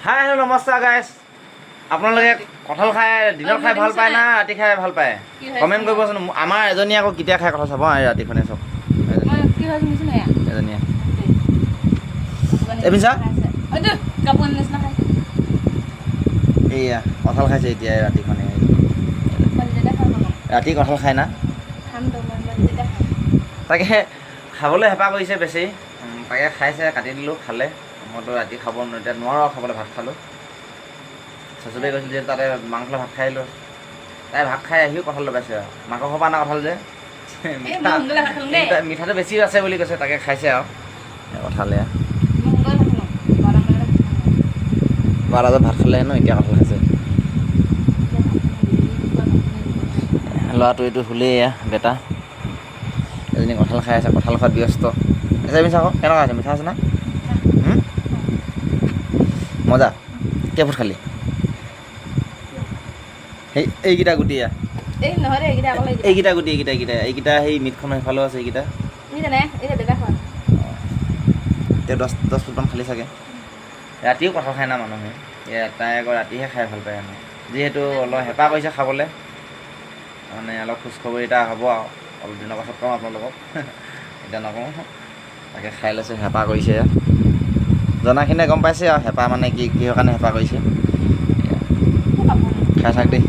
Hi hello' নমস্কাৰ গাইছ। আপোনালোকে কঁঠাল খাই দিনত খাই ভাল পায় না ৰাতি খাই ভাল পায় কমেণ্ট কৰিবচোন। আমাৰ এজনীয়ে আকৌ কেতিয়া খাই কঁঠাল চাব ৰাতিখনে চব এজনীয়ে এইয়া কঁঠাল খাইছে এতিয়া ৰাতিখনে ৰাতি কঁঠাল খাই না তাকে খাবলৈ হেঁপাহ কৰিছে বেছি তাকে খাইছে কাটি দিলোঁ খালে। মইতো ৰাতি খাব এতিয়া নোৱাৰোঁ আৰু খাবলৈ ভাত খালোঁ। চচুৱে গৈছিল যে তাতে মাংস ভাত খাই আহিলোঁ। তাই ভাত খাই আহিও কঁঠাল লগাইছে আৰু মাংস খোপা না কঁঠাল যে মিঠাটো বেছি আছে বুলি কৈছে তাকে খাইছে আৰু কঁঠালে 12 বজাত ভাত খালে হেনো এতিয়া কঁঠাল খাইছে। ল'ৰাটো এইটো শুলেই এয়া বেটা এজনী কঁঠাল খাই আছে কঁঠাল খোৱাত ব্যস্ত আছে। মিছা আকৌ কেনেকুৱা আছে মিঠা আছে না মজা কেইফুট খালি সেই এইকেইটা গুটি এইকেইটা গুটি এইকেইটা সেই মিটখনৰ সেইফালেও আছে এইকেইটা এতিয়া 10 ফুটমান খালি চাগে। ৰাতিও কঁঠাল খাই না মানুহে তাই আকৌ ৰাতিহে খাই ভাল পায় মানে যিহেতু অলপ হেঁপাহ কৰিছে খাবলৈ মানে অলপ খোজখবৰি এটা হ'ব আৰু অলপ দিনৰ পাছত কম আপোনালোকক এতিয়া নকওঁ তাকে খাই লৈছে হেঁপাহ কৰিছে জনাখিনিয়ে গম পাইছে আৰু হেঁপাহ মানে কি কিহৰ কাৰণে হেঁপাহ কৰিছে খাই থাক দেই।